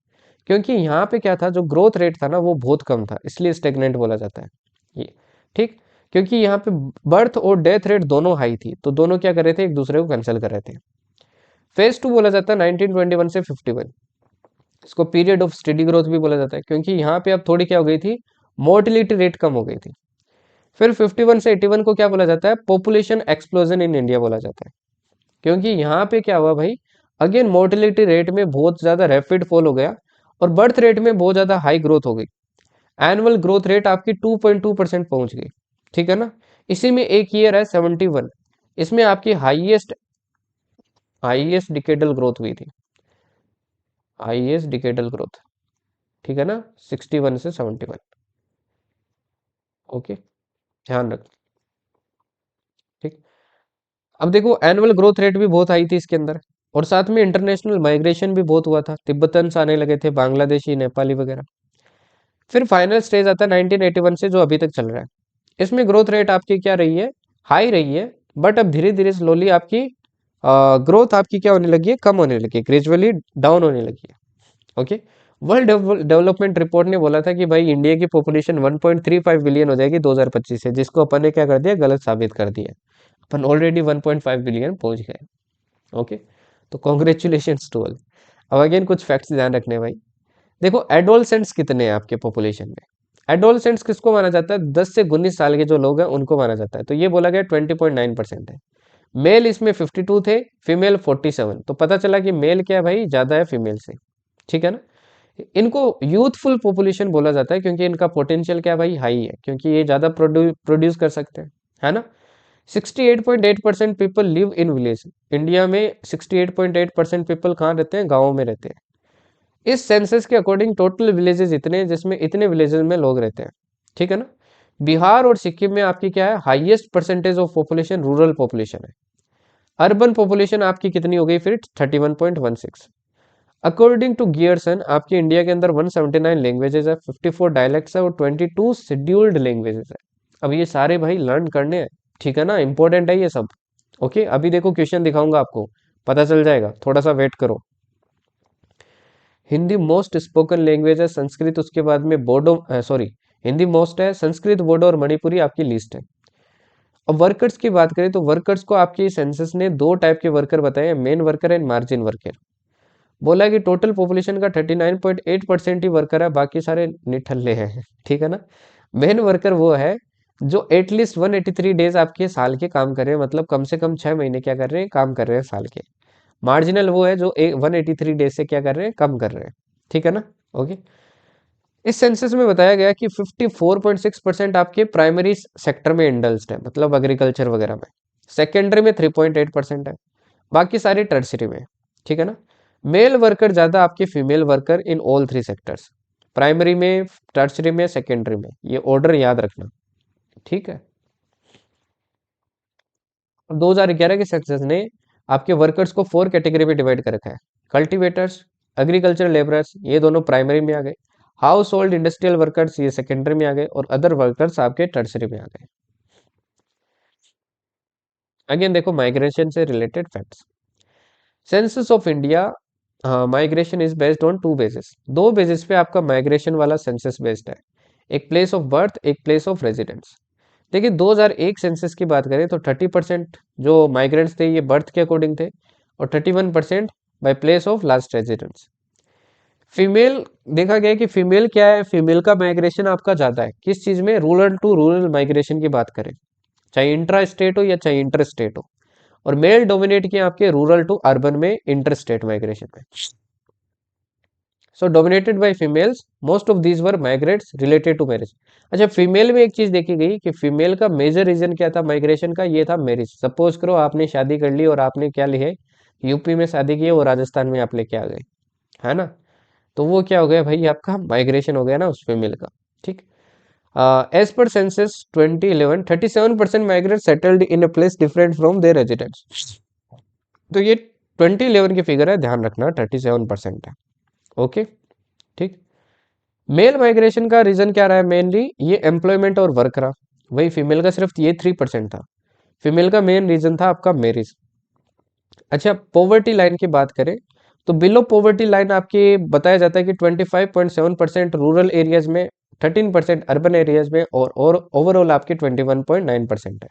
क्योंकि यहाँ पे क्या था, जो ग्रोथ रेट था ना वो बहुत कम था, इसलिए स्टेगनेंट बोला जाता है ये, ठीक। क्योंकि यहाँ पे बर्थ और डेथ रेट दोनों हाई थी, तो दोनों क्या कर रहे थे, एक दूसरे को कैंसिल कर रहे थे। फेज 2 बोला जाता है 1921 से 51। इसको पीरियड ऑफ स्टेडी ग्रोथ भी बोला जाता है, क्योंकि यहाँ पे अब थोड़ी क्या हो गई थी, मोर्टिलिटी रेट कम हो गई थी। फिर 51 से 81 को क्या बोला जाता है, पॉपुलेशन एक्सप्लोजन इन इंडिया बोला जाता है, क्योंकि यहाँ पे क्या हुआ भाई, अगेन मोर्टिलिटी रेट में बहुत ज्यादा रैपिड फॉल हो गया और बर्थ रेट में बहुत ज्यादा हाई ग्रोथ हो गई। एनुअल ग्रोथ रेट आपकी 2.2% पहुंच गई, ठीक है ना। इसी में एक ईयर है 71, इसमें आपकी हाईएस्ट हाईएस्ट डिकेडल ग्रोथ हुई थी, हाईएस्ट डिकेडल ग्रोथ, ठीक है ना, 61 से 71। ओके, ध्यान रख, ठीक। अब देखो एनुअल ग्रोथ रेट भी बहुत हाई थी इसके अंदर, और साथ में इंटरनेशनल माइग्रेशन भी बहुत हुआ था, तिब्बतन्स आने लगे थे, बांग्लादेशी, नेपाली वगैरह। फिर फाइनल स्टेज आता है 1981 से, जो अभी तक चल रहा है। इसमें ग्रोथ रेट आपकी क्या रही है, हाई रही है, बट अब धीरे धीरे स्लोली आपकी ग्रोथ आपकी क्या होने लगी है, कम होने लगी है, ग्रेजुअली डाउन होने लगी है। ओके, वर्ल्ड डेवलपमेंट रिपोर्ट ने बोला था कि भाई इंडिया की पॉपुलेशन 1.35 बिलियन हो जाएगी 2025 से, जिसको अपन ने क्या कर दिया, गलत साबित कर दिया। अपन ऑलरेडी 1.5 बिलियन पहुंच गए। ओके, तो कॉन्ग्रेचुलेशन टू ऑल। अब अगेन कुछ फैक्ट्स ध्यान रखने हैं भाई। देखो एडोलसेंट्स कितने हैं आपके पॉपुलेशन में? एडोलसेंट्स किसको माना जाता है? 10 से 19 साल के जो लोग हैं उनको माना जाता है, तो ये बोला गया 20.9% है। मेल इसमें 52 थे, फीमेल 47, तो पता चला कि मेल क्या है भाई, ज्यादा है फीमेल से, ठीक है ना। इनको यूथफुल पॉपुलेशन बोला जाता है, क्योंकि इनका पोटेंशियल क्या है भाई, हाई है, क्योंकि ये ज्यादा प्रोड्यूस कर सकते हैं, है ना। 68.8% people live in village. India में 68.8% पीपल कहाँ रहते हैं, गाँव में रहते हैं। इस सेंसस के अकॉर्डिंग टोटल विलेजेस इतने हैं, जिसमें इतने विलेजेस में लोग रहते हैं, ठीक है ना। बिहार और सिक्किम में आपकी क्या है, highest percentage of population rural population है। अर्बन पॉपुलेशन आपकी कितनी हो गई फिर, 31.16। अकॉर्डिंग टू गियर्सन आपकी इंडिया के अंदर 179 लैंग्वेजेस है, 54 डायलेक्ट्स है और 22 शेड्यूल्ड लैंग्वेजेस है। अब ये सारे भाई लर्न करने हैं, ठीक है ना, इंपॉर्टेंट है ये सब। ओके, अभी देखो क्वेश्चन दिखाऊंगा आपको, पता चल जाएगा, थोड़ा सा वेट करो। हिंदी मोस्ट स्पोकन लैंग्वेज है, संस्कृत उसके बाद में बोडो, सॉरी, हिंदी मोस्ट है, संस्कृत, बोडो और मणिपुरी आपकी लिस्ट है। अब वर्कर्स की बात करें तो वर्कर्स को आपकी सेंसस ने 2 टाइप के वर्कर बताए हैं, main worker and margin worker. बोला है कि टोटल पॉपुलेशन का 39.8% ही वर्कर है, बाकी सारे निठल्ले हैं, ठीक है ना। मेन वर्कर वो है जो एटलीस्ट 183 डेज आपके साल के काम कर रहे हैं, मतलब कम से कम 6 महीने क्या कर रहे हैं, काम कर रहे हैं साल के। मार्जिनल वो है जो 183 डेज से क्या कर रहे हैं, कम कर रहे हैं, ठीक है ना। ओके, इस सेंसस में बताया गया कि 54.6% आपके प्राइमरी सेक्टर में इंडल्स्ड है, मतलब एग्रीकल्चर वगैरह में। सेकेंडरी में 3.8% है, बाकी सारी टर्सरी में, ठीक है ना। मेल वर्कर ज्यादा आपके female worker in all 3 sectors, primary में, टर्सरी में, सेकेंडरी में, ये ऑर्डर याद रखना, ठीक है। 2011 के सेंसस ने आपके वर्कर्स को 4 कैटेगरी में डिवाइड कर रखा है। कल्टीवेटर्स, एग्रीकल्चर लेबरर्स, ये दोनों प्राइमरी में आ गए। हाउस होल्ड इंडस्ट्रियल वर्कर्स ये सेकेंडरी में आ गए और अदर वर्कर्स आपके टर्सरी में आ गए। अगेन देखो माइग्रेशन से related facts. Census of India migration is based on two basis, दो बेसिस पे आपका माइग्रेशन वाला सेंसस बेस्ड है, एक प्लेस ऑफ बर्थ, एक प्लेस ऑफ रेजिडेंस। देखिए 2001 सेंसस की बात करें तो 30% जो माइग्रेंट्स थे ये बर्थ के अकॉर्डिंग थे और 31% by place of last residence. Female देखा गया कि फीमेल क्या है, फीमेल का माइग्रेशन आपका ज्यादा है किस चीज में, रूरल टू रूरल माइग्रेशन की बात करें, चाहे इंट्रा स्टेट हो या चाहे इंटर स्टेट हो। और मेल डोमिनेट किया आपके रूरल टू अर्बन में, इंटर स्टेट माइग्रेशन में। So dominated by females, most of these were migrates related to marriage. अच्छा फीमेल में एक चीज देखी गई कि फीमेल का मेजर रीजन क्या था माइग्रेशन का, ये था मैरिज। सपोज करो आपने शादी कर ली और आपने क्या लिया, यूपी में शादी की और राजस्थान में आप लेके आ गए, है ना, तो वो क्या हो गया भाई, आपका माइग्रेशन हो गया ना उस फीमेल का। ठीक। As per census 2011 37% migrate settled in a place different from their residence. तो ये 2011 की फिगर है, ध्यान रखना 37% है। ओके। ठीक। मेल माइग्रेशन का रीजन क्या रहा है मेनली, ये एम्प्लॉयमेंट और वर्क रहा। वही फीमेल का सिर्फ ये 3% था। फीमेल का मेन रीजन था आपका मैरिज। अच्छा पॉवर्टी लाइन की बात करें तो बिलो पॉवर्टी लाइन आपकी बताया जाता है कि 25.7% रूरल एरियाज में, 13% अर्बन एरियाज में और ओवरऑल आपकी 21.9% है।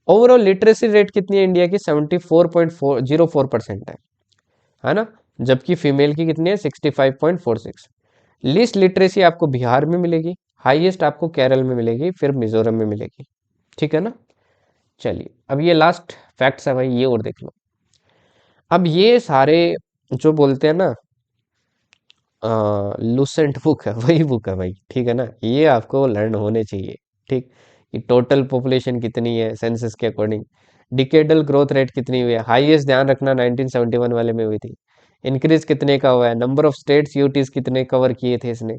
ओवरऑल लिटरेसी रेट कितनी है इंडिया की, 74.04% है ना, जबकि फीमेल की कितनी है 65.46। लीस्ट लिटरेसी आपको बिहार में मिलेगी, हाईएस्ट आपको केरल में मिलेगी, फिर मिजोरम में मिलेगी। ठीक है ना। चलिए अब ये लास्ट फैक्ट्स है भाई, ये और देख लो। अब ये सारे जो बोलते हैं ना लूसेंट बुक है, वही बुक है भाई, ठीक है ना, ये आपको लर्न होने चाहिए। ठीक। कि टोटल पॉपुलेशन कितनी है सेंसस के अकॉर्डिंग, डिकेडल ग्रोथ रेट कितनी हुई है, हाईएस्ट ध्यान रखना 1971 वाले में हुई थी। इंक्रीज कितने का हुआ है, नंबर ऑफ स्टेट्स यूटीज कितने कवर किए थे इसने,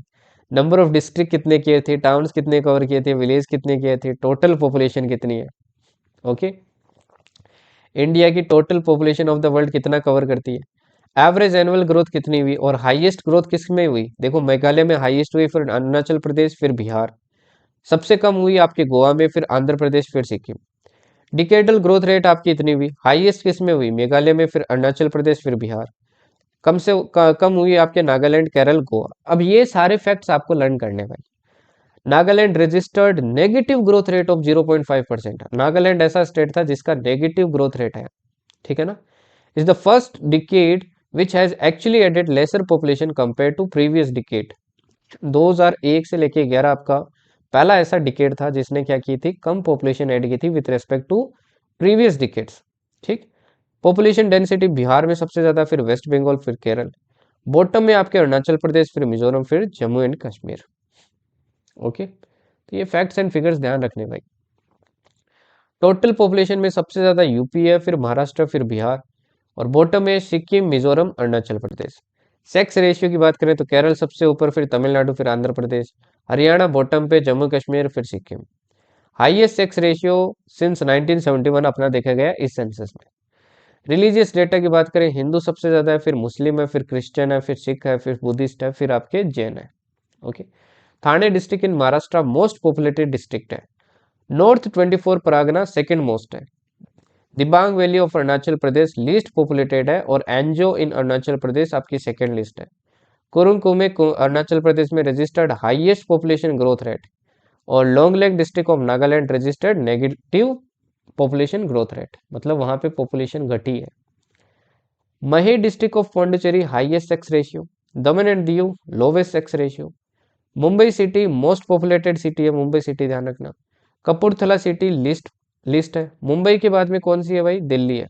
नंबर ऑफ डिस्ट्रिक्ट कितने किए थे, टाउन्स कितने कवर किए थे, विलेज कितने किए थे, टोटल पॉपुलेशन कितनी है। ओके। इंडिया की total population of the world कितना कवर करती है, एवरेज एनुअल ग्रोथ कितनी हुई, और हाईएस्ट ग्रोथ किस में हुई, देखो मेघालय में हाईएस्ट हुई, फिर अरुणाचल प्रदेश, फिर बिहार। सबसे कम हुई आपके गोवा में, फिर आंध्र प्रदेश, फिर सिक्किम। डिकेडल ग्रोथ रेट आपकी इतनी हुई, हाईएस्ट किस में हुई, मेघालय में, फिर अरुणाचल प्रदेश, फिर बिहार। कम हुई आपके नागालैंड, केरल, गोवा। अब ये सारे फैक्ट्स आपको लर्न करने हैं भाई। Nagaland registered negative growth rate of 0.5%। Nagaland ऐसा स्टेट था जिसका नेगेटिव ग्रोथ रेट है। ठीक है ना। Is the first decade which has actually added lesser population compare to previous decade. 2001 से लेके 11 आपका पहला ऐसा डिकेड था जिसने क्या की थी, कम पॉपुलेशन ऐड की थी with respect to previous decades. ठीक। पॉपुलेशन डेंसिटी बिहार में सबसे ज्यादा, फिर वेस्ट बंगाल, फिर केरल। बॉटम में आपके अरुणाचल प्रदेश, फिर मिजोरम, फिर जम्मू एंड कश्मीर। ओके। तो ये फैक्ट्स एंड फिगर्स ध्यान रखने भाई। टोटल पॉपुलेशन में सबसे ज्यादा यूपी है, फिर महाराष्ट्र, फिर बिहार, और बॉटम में सिक्किम, मिजोरम, अरुणाचल प्रदेश। सेक्स रेशियो की बात करें तो केरल सबसे ऊपर, फिर तमिलनाडु, फिर आंध्र प्रदेश, हरियाणा बॉटम पे, जम्मू कश्मीर, फिर Sikkim. Highest sex ratio since 1971 अपना देखा गया इस सेंसस में। रिलीजियस डेटा की बात करें, हिंदू सबसे ज्यादा है, फिर मुस्लिम है, फिर क्रिश्चियन है, फिर सिख है, फिर बुद्धिस्ट है, फिर आपके जैन है। Okay. Thane district in Maharashtra most populated district है। नॉर्थ 24 परगना सेकंड मोस्ट है। Dibang valley of Arunachal Pradesh least populated है, और एंजो इन अरुणाचल प्रदेश आपकी सेकंड लिस्ट है। कुरुंग कुमे अरुणाचल प्रदेश में registered highest population growth rate, और Longleng district of Nagaland registered negative population growth rate, मतलब वहां पे पॉपुलेशन घटी है। Mahe district of Pondicherry highest sex ratio, Daman and Diu lowest sex ratio. Mumbai city most populated city है, मुंबई सिटी ध्यान रखना। कपूरथला सिटी लिस्ट है। मुंबई के बाद में कौन सी है भाई, दिल्ली है,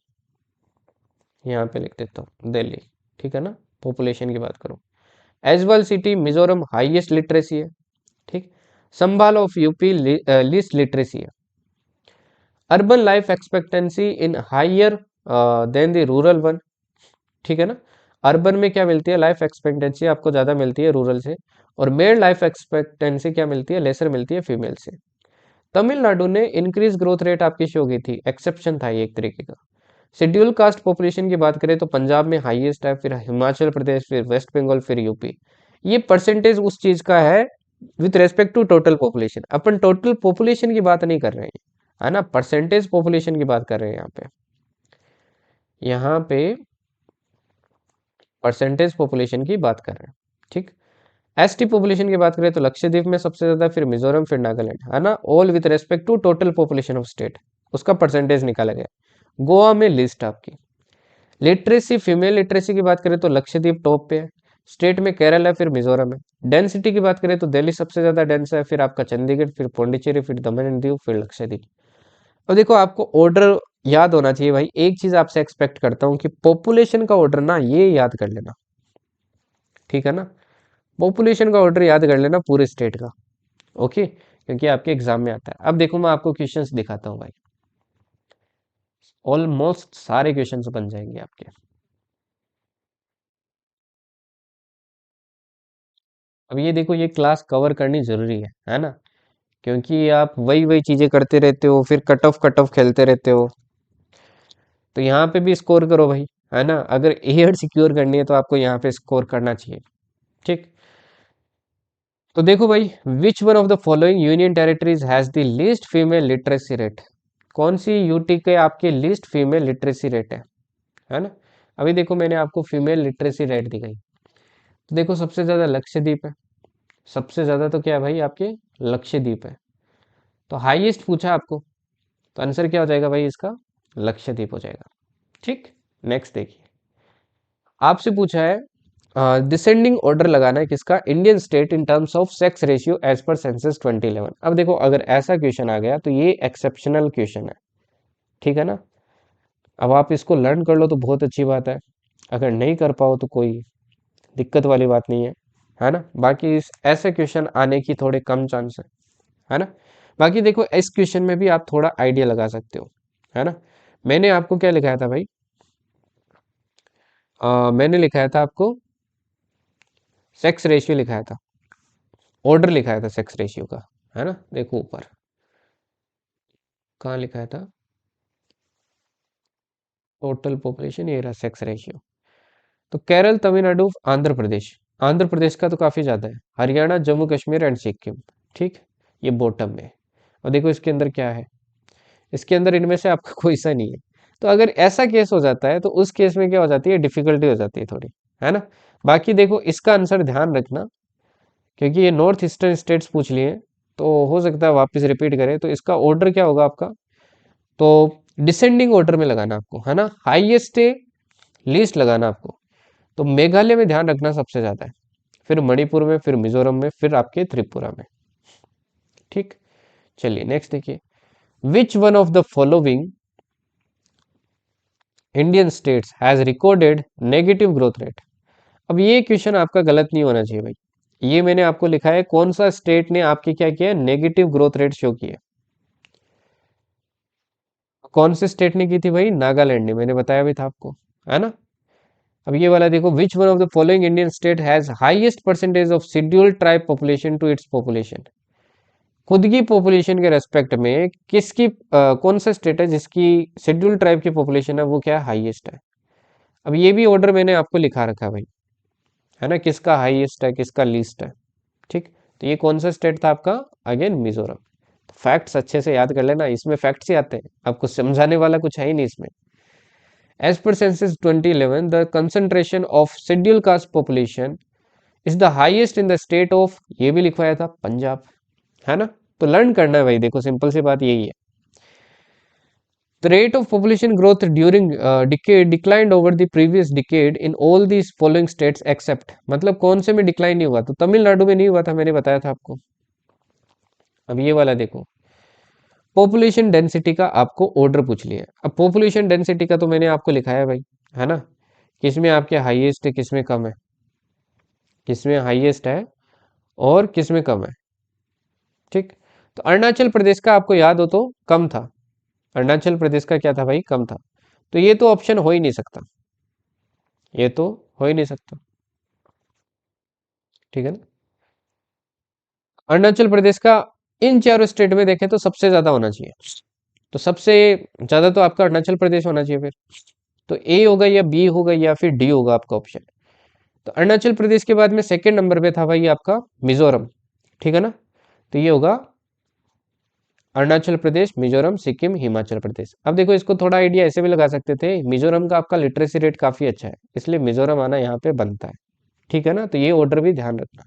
यहाँ पे लिख देता हूँ दिल्ली। ठीक है ना, पॉपुलेशन की बात करूँ। Aizawl city Mizoram highest literacy है। ठीक। Sambhal of UP least literacy है। Urban life expectancy in higher than the rural one. ठीक है ना। अर्बन में क्या मिलती है, लाइफ एक्सपेक्टेंसी आपको ज्यादा मिलती है रूरल से, और मेल लाइफ एक्सपेक्टेंसी क्या मिलती है, लेसर मिलती है फीमेल से। तमिलनाडु ने इंक्रीज ग्रोथ रेट आपकी शो की थी, एक्सेप्शन था ये एक तरीके का। शेड्यूल कास्ट पॉपुलेशन की बात करें तो पंजाब में हाईएस्ट है, फिर हिमाचल प्रदेश, फिर वेस्ट बंगाल, फिर यूपी। ये परसेंटेज उस चीज का है with respect to total population. अपन टोटल पॉपुलेशन की बात नहीं कर रहे हैं, है ना, परसेंटेज पॉपुलेशन की बात कर रहे हैं यहाँ पे परसेंटेज पॉपुलेशन की बात कर रहे हैं। ठीक। एसटी पॉपुलेशन की बात करें तो लक्षद्वीप में सबसे ज्यादा, फिर मिजोरम, फिर नागालैंड, है ना, all with respect to total population of state, उसका परसेंटेज निकाला गया। गोवा में लिस्ट आपकी। लिटरेसी, फीमेल लिटरेसी की बात करें तो लक्षद्वीप टॉप पे है, स्टेट में केरल है, फिर मिजोरम है। डेंसिटी की बात करें तो दिल्ली सबसे ज्यादा डेंस है, फिर आपका चंडीगढ़, फिर पौंडीचेरी, फिर दमन एंड दीव, फिर लक्षद्वीप। अब देखो आपको ऑर्डर याद होना चाहिए भाई। एक चीज आपसे एक्सपेक्ट करता हूँ कि पॉपुलेशन का ऑर्डर ना ये याद कर लेना, ठीक है ना, पॉपुलेशन का ऑर्डर याद कर लेना पूरे स्टेट का। ओके, क्योंकि आपके एग्जाम में आता है। अब देखो मैं आपको क्वेश्चंस दिखाता हूँ भाई, ऑलमोस्ट सारे क्वेश्चंस बन जाएंगे आपके। अब ये देखो, ये क्लास कवर करनी जरूरी है ना, क्योंकि आप वही वही चीजें करते रहते हो, फिर कट ऑफ खेलते रहते हो। तो यहाँ पे भी स्कोर करो भाई, है ना, अगर एयर सिक्योर करनी है तो आपको यहाँ पे स्कोर करना चाहिए। ठीक। तो देखो भाई, विच one of the following union territories has the least female literacy rate. कौन सी यूटी के आपके लीस्ट फीमेल लिटरेसी रेट है ना। अभी देखो मैंने आपको फीमेल लिटरेसी रेट दिखाई, तो देखो सबसे ज्यादा लक्षद्वीप है। सबसे ज्यादा तो क्या है भाई आपके, लक्षद्वीप है। तो हाईएस्ट पूछा आपको, तो आंसर क्या हो जाएगा भाई इसका, लक्षद्वीप हो जाएगा। ठीक। नेक्स्ट देखिए, आपसे पूछा है डिसेंडिंग ऑर्डर लगाना है किसका, Indian state in terms of sex ratio as per census 2011। अब देखो अगर ऐसा क्वेश्चन आ गया तो ये एक्सेप्शनल क्वेश्चन है, ठीक है ना। अब आप इसको लर्न कर लो तो बहुत अच्छी बात है, अगर नहीं कर पाओ तो कोई दिक्कत वाली बात नहीं है ना। बाकी इस ऐसे क्वेश्चन आने की थोड़े कम चांस है ना। बाकी देखो इस क्वेश्चन में भी आप थोड़ा आइडिया लगा सकते हो, है ना। मैंने आपको क्या लिखाया था भाई, मैंने लिखाया था आपको सेक्स रेशियो लिखाया था, ऑर्डर लिखाया था सेक्स रेशियो का, है ना। देखो ऊपर कहाँ लिखाया था, टोटल पॉपुलेशन, ये रहा सेक्स रेशियो। तो केरल, तमिलनाडु, आंध्र प्रदेश, आंध्र प्रदेश का तो काफी ज्यादा है, हरियाणा, जम्मू कश्मीर एंड सिक्किम। ठीक। ये बॉटम में। और देखो इसके अंदर क्या है, इसके अंदर इनमें से आपका कोई सा नहीं है। तो अगर ऐसा केस हो जाता है तो उस केस में क्या हो जाती है, डिफिकल्टी हो जाती है थोड़ी, है ना। बाकी देखो इसका आंसर ध्यान रखना, क्योंकि ये नॉर्थ ईस्टर्न स्टेट्स पूछ लिए, तो हो सकता है वापस रिपीट करें। तो इसका ऑर्डर क्या होगा आपका, तो डिसेंडिंग ऑर्डर में लगाना आपको, है ना, हाईएस्ट है लीस्ट लगाना आपको। तो मेघालय में ध्यान रखना सबसे ज्यादा है, फिर मणिपुर में, फिर मिजोरम में, फिर आपके त्रिपुरा में। ठीक। चलिए नेक्स्ट देखिए, विच one of the following Indian states has recorded negative growth rate. अब ये क्वेश्चन आपका गलत नहीं होना चाहिए भाई। ये मैंने आपको लिखा है कौन सा स्टेट ने आपके क्या किया, नेगेटिव ग्रोथ रेट शो किया। कौन से स्टेट ने की थी भाई, नागालैंड ने, मैंने बताया भी था आपको, है ना। अब ये वाला देखो, which one of the following Indian state has highest percentage of scheduled tribe population to its population. खुद की पॉपुलेशन के रेस्पेक्ट में किसकी कौन सा स्टेट है जिसकी शेड्यूल्ड ट्राइब की पॉपुलेशन है वो क्या हाईएस्ट है। अब ये भी ऑर्डर मैंने आपको लिखा रखा है भाई, है ना, किसका हाईएस्ट है किसका लीस्ट है। ठीक। तो ये कौन सा स्टेट था आपका, अगेन मिजोरम। फैक्ट्स अच्छे से याद कर लेना, इसमें फैक्ट्स ही आते हैं, आपको समझाने वाला कुछ है ही नहीं इसमें। As per census 2011 the concentration of schedule caste population is the highest in the state of, ये भी लिखवाया था, पंजाब, है ना। तो लर्न करना है भाई, देखो सिंपल सी बात यही है। The rate of population growth during decade declined over the previous decade in all these following states except, मतलब कौन से में डिक्लाइन नहीं हुआ, तो तमिलनाडु में नहीं हुआ था, मैंने बताया था आपको। अब ये वाला देखो, पॉपुलेशन डेंसिटी का आपको ऑर्डर पूछ लिया। अब पॉपुलेशन डेंसिटी का तो मैंने आपको लिखा है भाई, है ना, किसमें आपके हाईएस्ट है किसमें कम है, किसमें हाईएस्ट है और किसमें कम है। ठीक। तो अरुणाचल प्रदेश का आपको याद हो तो कम था, अरुणाचल प्रदेश का क्या था भाई, कम था। तो ये तो ऑप्शन हो ही नहीं सकता, ये तो हो ही नहीं सकता, ठीक है ना। अरुणाचल प्रदेश का इन चारों स्टेट में देखें तो सबसे ज्यादा होना चाहिए, तो सबसे ज्यादा तो आपका अरुणाचल प्रदेश होना चाहिए फिर। तो ए होगा या बी होगा या फिर डी होगा आपका ऑप्शन। तो अरुणाचल प्रदेश के बाद में सेकंड नंबर पे था भाई आपका मिजोरम, ठीक है ना। तो ये होगा अरुणाचल प्रदेश, मिजोरम, सिक्किम, हिमाचल प्रदेश। अब देखो इसको थोड़ा आइडिया ऐसे भी लगा सकते थे, मिजोरम का आपका लिटरेसी रेट काफी अच्छा है, इसलिए मिजोरम आना यहाँ पे बनता है, ठीक है ना। तो ये ऑर्डर भी ध्यान रखना।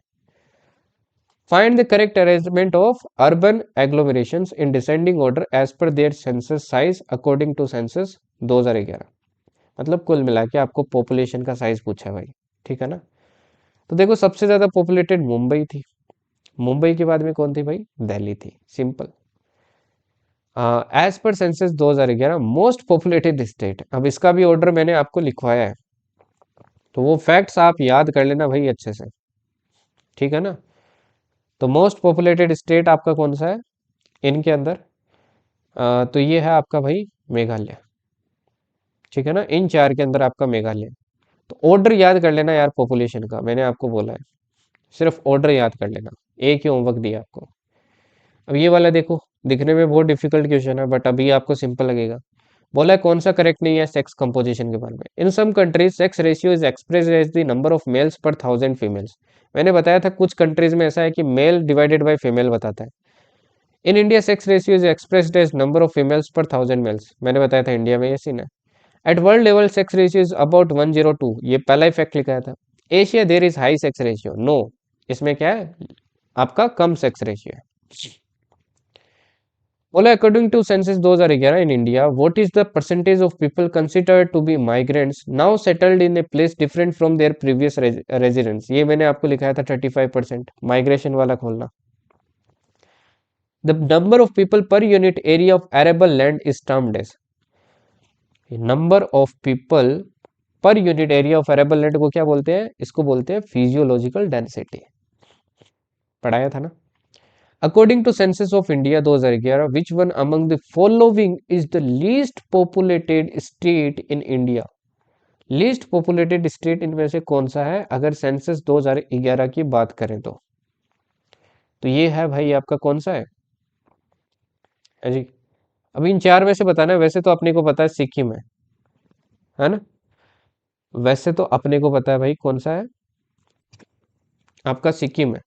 Find the correct arrangement of urban agglomerations in descending order as per their census size according to census 2011। मतलब कुल मिला के आपको पॉपुलेशन का साइज पूछा है भाई, ठीक है ना। तो देखो सबसे ज्यादा पॉपुलेटेड मुंबई थी, मुंबई के बाद में कौन थी भाई, दिल्ली थी, simple. As per census 2011 most populated state, अब इसका भी ऑर्डर मैंने आपको लिखवाया है, तो वो फैक्ट्स आप याद कर लेना भाई अच्छे से, ठीक है ना। तो मोस्ट पॉपुलेटेड स्टेट आपका कौन सा है इनके अंदर, तो ये है आपका भाई मेघालय, ठीक है ना। इन चार के अंदर आपका मेघालय। तो ऑर्डर याद कर लेना यार पॉपुलेशन का, मैंने आपको बोला है, सिर्फ ऑर्डर याद कर लेना, एक ही होमवर्क दिया आपको। अब ये वाला देखो, दिखने में बहुत डिफिकल्ट क्वेश्चन है बट अभी आपको सिंपल लगेगा। बोला है कौन सा करेक्ट नहीं है सेक्स कंपोजिशन के बारे में। In some countries sex ratio is express as the number of males per 1000 females. मैंने बताया था कुछ कंट्रीज में ऐसा है कि मेल डिवाइडेड बाय फीमेल बताता है। In India sex ratio is expressed as number of females per 1000 mails, मैंने बताया था इंडिया में ये सीन है। At world level sex ratio is about 102, ये पहला ही फैक्ट लिखा था। Asia there is high sex ratio, no, इसमें क्या है आपका कम सेक्स रेशियो है। बोला according to census 2011 in India what is the percentage of people considered to be migrants now settled in a place different from their previous residence. ये मैंने आपको लिखाया था 35%, माइग्रेशन वाला खोलना। The number of people per unit area of arable land is termed as, number of people per unit area of arable land को क्या बोलते हैं, इसको बोलते हैं फिजियोलॉजिकल डेंसिटी, पढ़ाया था ना। According to census of India 2011 which one among the following is the least populated state in India. Least populated state इनमें से कौन सा है अगर सेंसस 2011 की बात करें तो ये है भाई आपका कौन सा है जी। अभी इन चार में से बताना है, वैसे तो अपने को पता है सिक्किम है ना। वैसे तो अपने को पता है भाई कौन सा है आपका सिक्किम है,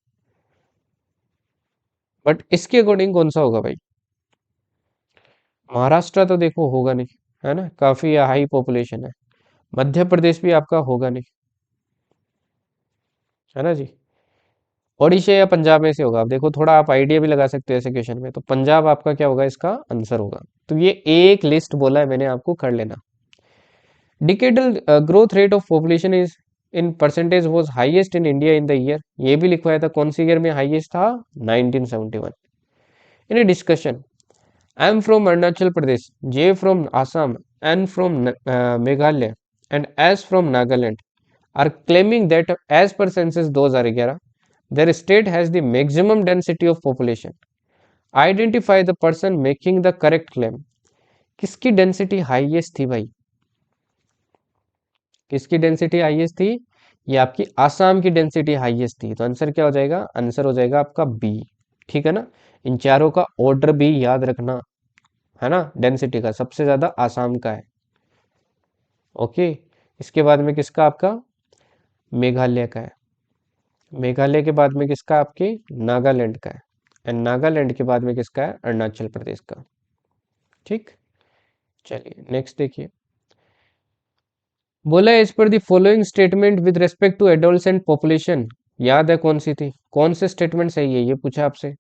बट इसके अकॉर्डिंग कौन सा होगा भाई। महाराष्ट्र तो देखो होगा नहीं, है ना, काफी हाई पॉपुलेशन है। मध्य प्रदेश भी आपका होगा नहीं, है ना जी। ओडिशा या पंजाब में से होगा। अब देखो थोड़ा आप आइडिया भी लगा सकते हो ऐसे क्वेश्चन में, तो पंजाब आपका क्या होगा, इसका आंसर होगा। तो ये एक लिस्ट बोला है मैंने आपको, कर लेना। Decadal growth rate of population is in percentage was highest in India in the year, ये भी लिखवाया था, कौन सी ईयर में हाईएस्ट था, 1971। In a discussion I M from Arunachal Pradesh, J from Assam, N from Meghalaya and S from Nagaland are claiming that as per census 2011 their state has the maximum density of population. Identify the person making the correct claim. किसकी density highest थी भाई, किसकी density highest थी, ये आपकी आसाम की density highest थी। तो आंसर क्या हो जाएगा, आंसर हो जाएगा आपका बी, ठीक है ना। इन चारों का ऑर्डर भी याद रखना, है ना। डेंसिटी का सबसे ज्यादा आसाम का है, ओके। इसके बाद में किसका, आपका मेघालय का है। मेघालय के बाद में किसका, आपके नागालैंड का है। एंड नागालैंड के बाद में किसका है, अरुणाचल प्रदेश का, ठीक। चलिए नेक्स्ट देखिए। बोला as per the following statement with respect to adolescent population, याद है कौन सी थी, कौन से स्टेटमेंट सही है, ये पूछा आपसे।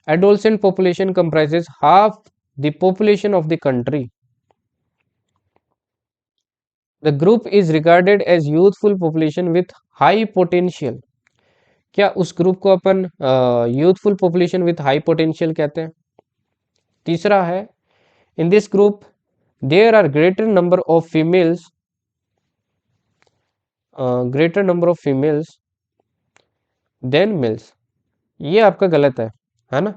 Adolescent population comprises half the population of the country, the group is regarded as youthful population with high potential, क्या उस ग्रुप को अपन youthful population with high potential कहते हैं। तीसरा है in this group there are greater number of females than males, ये आपका गलत है ना।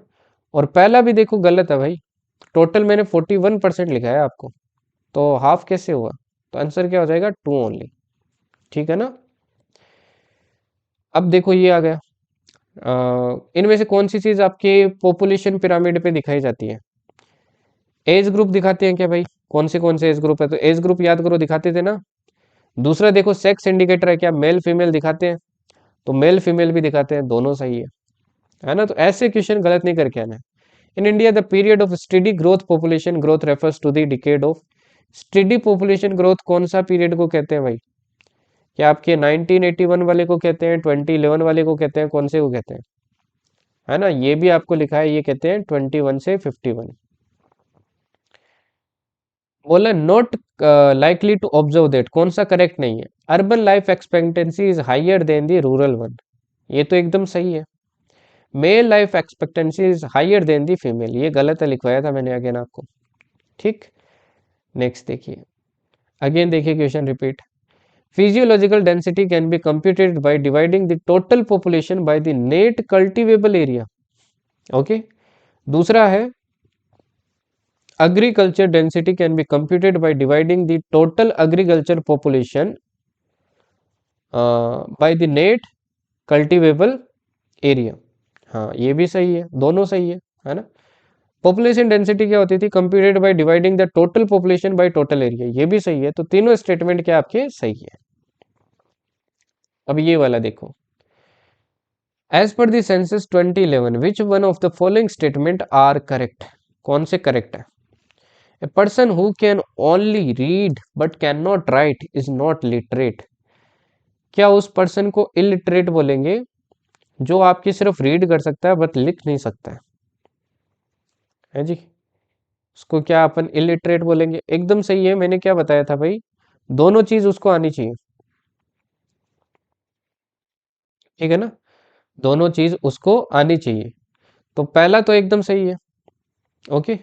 और पहला भी देखो गलत है भाई, टोटल मैंने 41% लिखा है आपको, तो हाफ कैसे हुआ, तो आंसर क्या हो जाएगा, 2 ओनली, ठीक है ना। अब देखो ये आ गया, इनमें से कौन सी चीज आपके पॉपुलेशन पिरामिड पे दिखाई जाती है, एज ग्रुप दिखाते हैं क्या भाई, कौन से एज ग्रुप है, तो एज ग्रुप याद करो दिखाते थे ना, दूसरा देखो सेक्स इंडिकेटर है क्या, मेल फीमेल दिखाते हैं, तो मेल फीमेल भी दिखाते हैं, दोनों सही है ना। तो ऐसे क्वेश्चन गलत नहीं करके आना है। In India the period of steady growth population growth refers to the decade of, steady population growth कौन सा पीरियड को कहते हैं भाई? क्या आपके 1981 वाले को कहते हैं, 2011 वाले को कहते हैं, कौन से को कहते हैं? है ना, ये भी आपको लिखा है, ये कहते हैं 21 से 51। बोला not likely to observe that, कौन सा करेक्ट नहीं है? Urban life expectancy is higher than the rural one, ये तो एकदम सही है। Male life expectancy is higher than the female, ये गलत है, लिखवाया था मैंने अगेन आपको। ठीक, नेक्स्ट देखिए, अगेन देखिए question repeat. Physiological density can be computed by dividing the total population by the net cultivable area. Okay, दूसरा है agriculture density can be computed by dividing the total agriculture population by the net cultivable area। हाँ, ये भी सही है, दोनों सही है ना। पॉपुलेशन डेंसिटी क्या होती थी? Computed by dividing the total population by total area, ये भी सही है। तो तीनों स्टेटमेंट क्या आपके सही है। अब ये वाला देखो, as per the census 2011 which one of the following statement are correct, कौन से करेक्ट है? A person who can only read but cannot write is not literate। क्या उस पर्सन को इलिटरेट बोलेंगे जो आपकी सिर्फ रीड कर सकता है बट लिख नहीं सकता है जी? उसको क्या अपन इलिटरेट बोलेंगे? एकदम सही है, मैंने क्या बताया था भाई, दोनों चीज उसको आनी चाहिए, ठीक है ना, दोनों चीज उसको आनी चाहिए। तो पहला तो एकदम सही है। ओके,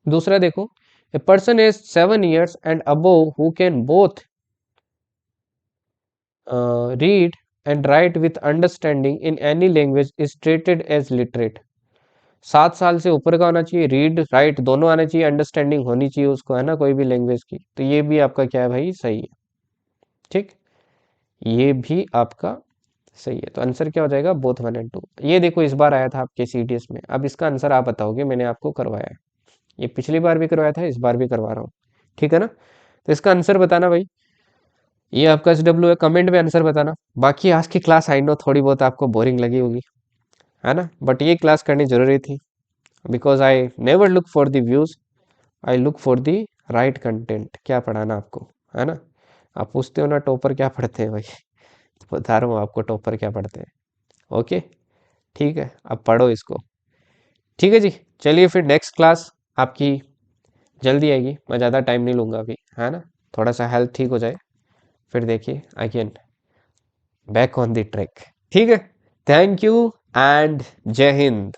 दूसरा देखो, a person age 7 years and above who can both read and write with understanding in any language is treated as literate. 7 साल से ऊपर का होना चाहिए, रीड राइट दोनों आना चाहिए, अंडरस्टैंडिंग होनी चाहिए उसको, है ना, कोई भी लैंग्वेज की। तो ये भी आपका क्या है भाई, सही है। ठीक, ये भी आपका सही है। तो आंसर क्या हो जाएगा, बोथ 1 और 2। ये देखो इस बार आया था आपके सीडीएस में, अब इसका आंसर आप बताओगे, मैंने आपको करवाया है, ये पिछली बार भी करवाया था, इस बार भी करवा रहा हूँ, ठीक है ना। तो इसका आंसर बताना भाई, ये आपका SW है, कमेंट में आंसर बताना। बाकी आज की क्लास आई नो थोड़ी बहुत आपको बोरिंग लगी होगी, है ना, बट ये क्लास करनी जरूरी थी, because I never look for the views, I look for the right content. क्या पढ़ाना आपको, है ना। आप पूछते हो ना टॉपर क्या पढ़ते हैं भाई, तो बता रहा हूँ आपको टॉपर क्या पढ़ते हैं। ओके, ठीक है, अब पढ़ो इसको। ठीक है जी, चलिए फिर नेक्स्ट क्लास आपकी जल्दी आएगी, मैं ज़्यादा टाइम नहीं लूँगा अभी, है ना, थोड़ा सा हेल्थ ठीक हो जाए, फिर देखिए again back on the track. ठीक है, थैंक यू एंड जय हिंद।